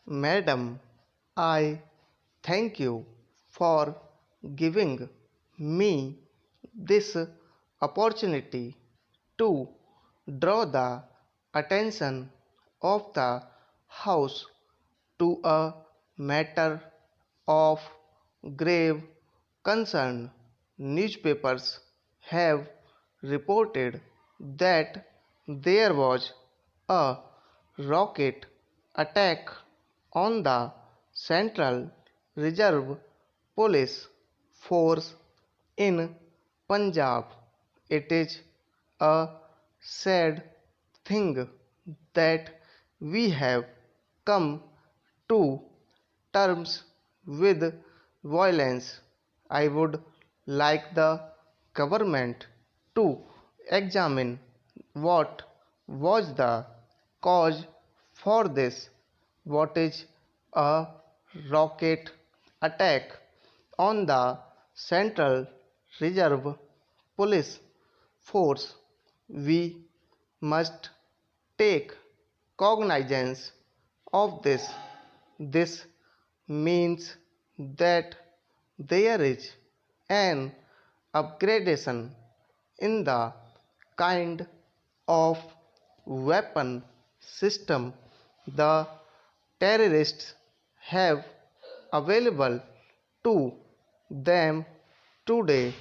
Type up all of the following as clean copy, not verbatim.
Madam, I thank you for giving me this opportunity to draw the attention of the House to a matter of grave concern. Newspapers have reported that there was a rocket attack on the Central Reserve Police Force in Punjab. It is a sad thing that we have come to terms with violence. I would like the government to examine what was the cause for this. What is a rocket attack on the Central Reserve Police Force? We must take cognizance of this. This means that there is an upgradation in the kind of weapon system the terrorists have available to them today.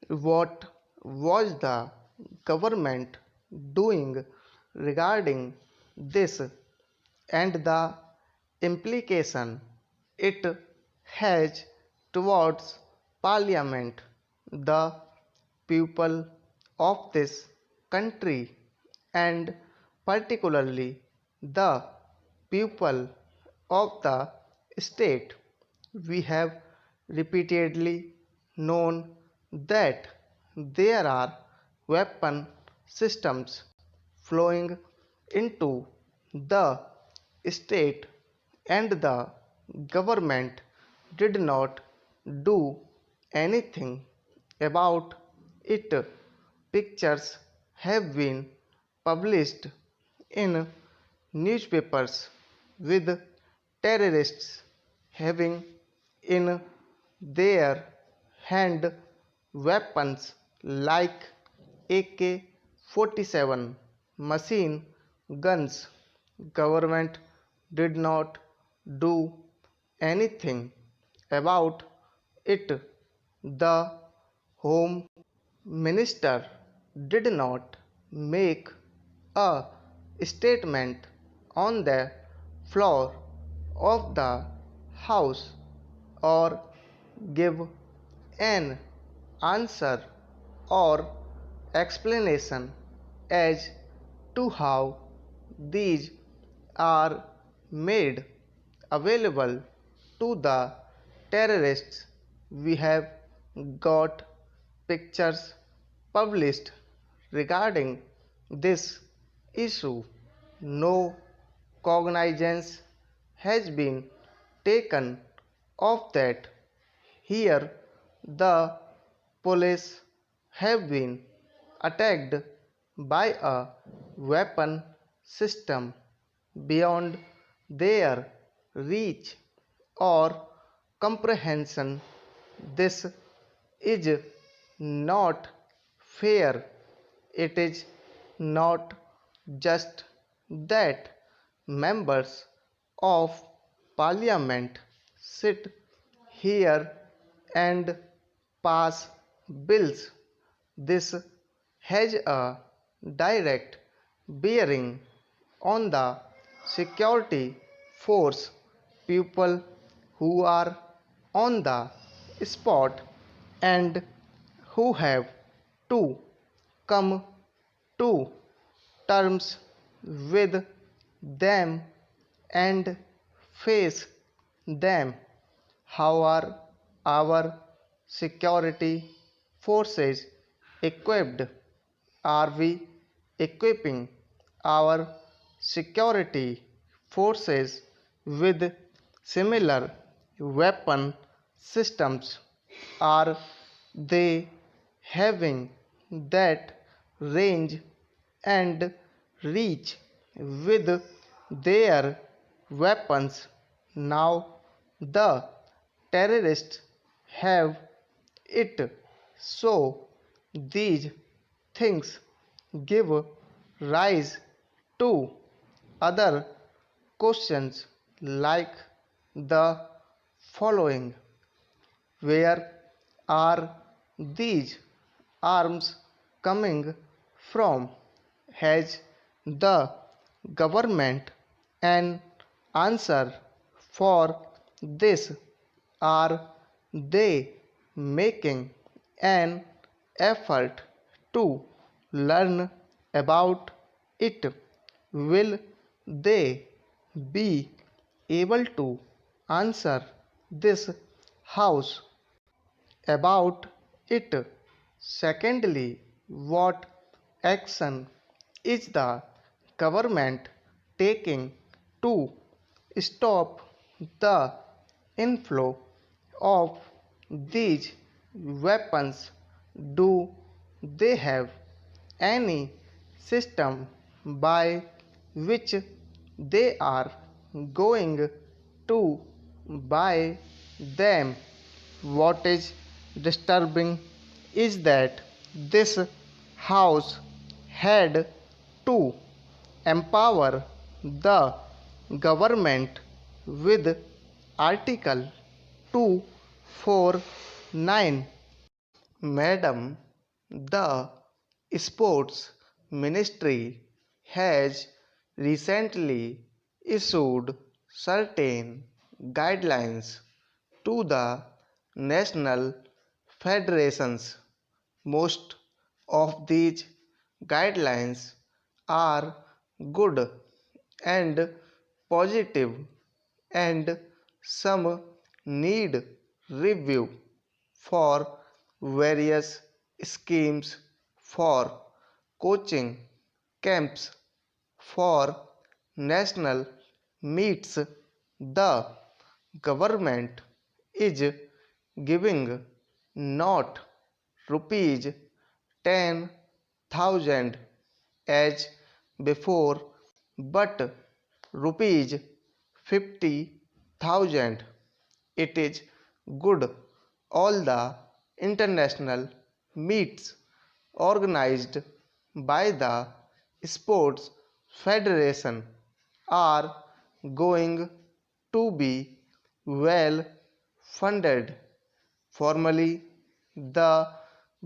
What was the government doing regarding this and the implication it has towards Parliament, the people of this country, and particularly the people of the state? We have repeatedly known that there are weapon systems flowing into the state and the government did not do anything about it. Pictures have been published in newspapers with terrorists having in their hand weapons like AK 47 machine guns. Government did not do anything about it. The Home Minister did not make a statement on the floor of the House or give an answer or explanation as to how these are made available to the terrorists. We have got pictures published regarding this issue. No cognizance has been taken of that. Here, the police have been attacked by a weapon system beyond their reach or comprehension. This is not fair. It is not just that members of parliament sit here and pass bills. This has a direct bearing on the security force. People who are on the spot and who have to come to terms with them and face them. How are our security forces equipped? Are we equipping our security forces with similar weapon systems? Are they having that range and reach with their weapons. Now the terrorists have it. So these things give rise to other questions like the following: where are these arms coming from? Has the government an answer for this? Are they making an effort to learn about it? Will they be able to answer this house about it? Secondly, what action is the government taking to stop the inflow of these weapons? Do they have any system by which they are going to buy them? What is disturbing is that this House had to empower the government with Article 249. Madam, the Sports Ministry has recently issued certain guidelines to the national federations. Most of these guidelines are good and positive, and some need review for various schemes for coaching camps for national meets. The government is giving not rupees 10,000 as before, but rupees 50,000. It is good all the international meets organized by the sports federation are going to be well funded. Formerly, the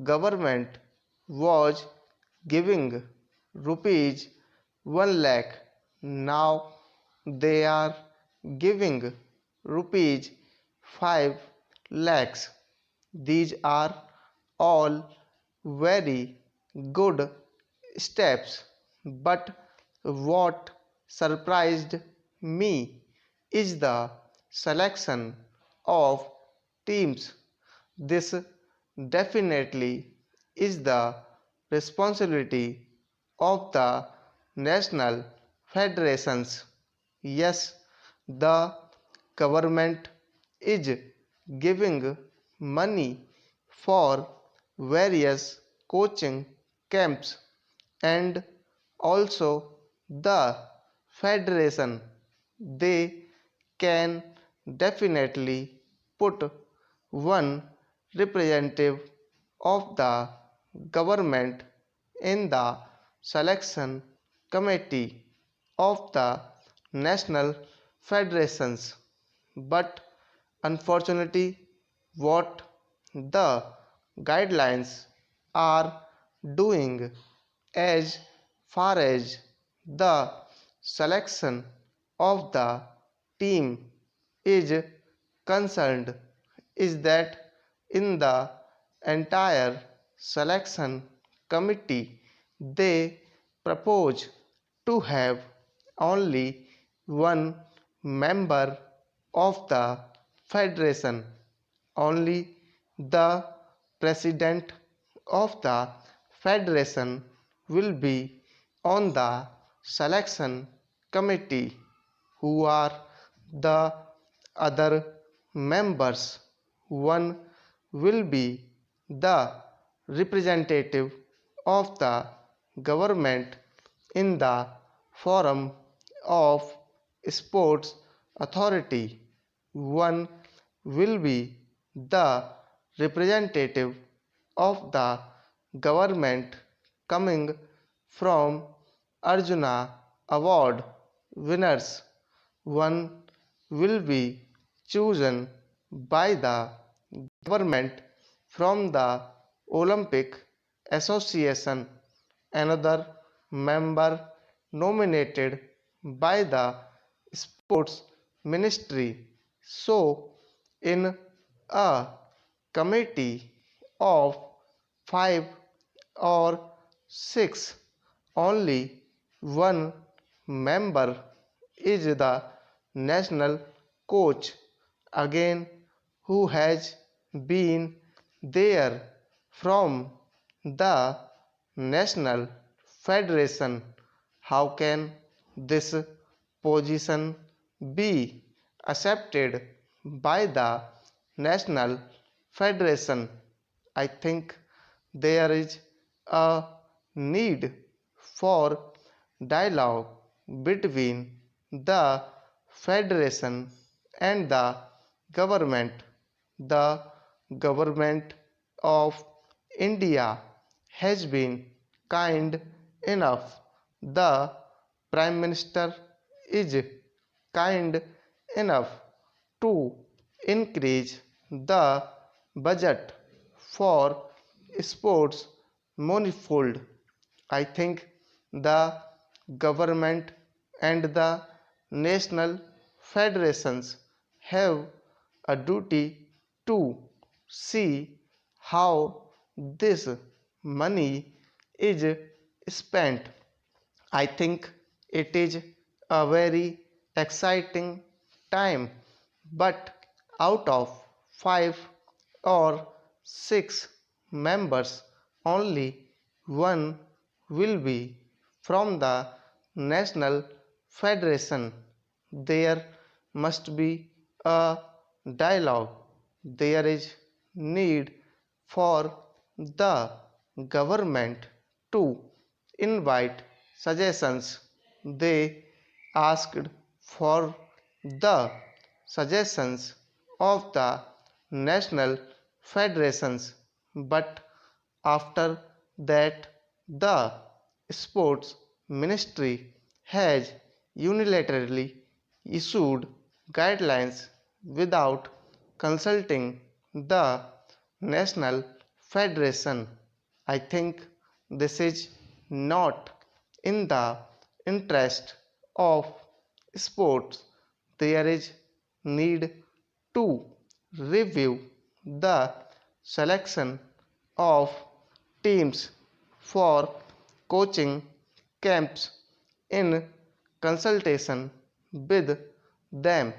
government was giving rupees 1 lakh. Now they are giving rupees 5 lakhs. These are all very good steps, but what surprised me is the selection of teams. This definitely is the responsibility of the national federations. Yes, the government is giving money for various coaching camps, and also the federation, they can definitely put one representative of the government in the selection committee of the national federations. But unfortunately, what the guidelines are doing as far as the selection of the team is concerned is that in the entire selection committee they propose to have only one member of the federation. Only the president of the federation will be on the selection committee. Who are the other members? One will be the representative of the government in the forum of sports authority. One will be the representative of the government coming from Arjuna Award winners. One will be chosen by the government from the Olympic Association. Another member nominated by the sports ministry. So, in a committee of 5 or 6, only one member is the national coach, again, who has been there from the national federation. How can this position be accepted by the national federation? I think there is a need for dialogue between the federation and the government. The government of India has been kind enough. The Prime Minister is kind enough to increase the budget for sports manifold. I think the government and the national federations have a duty to see how this money is spent. I think it is a very exciting time, but out of 5 or 6 members, only one will be from the national federation. There must be a dialogue. There is need for the government to invite suggestions. They asked for the suggestions of the national federations, but after that the sports ministry has unilaterally issued guidelines without consulting the national federation. I think this is not in the interest of sports. There is need to review the selection of teams for coaching camps in consultation with them.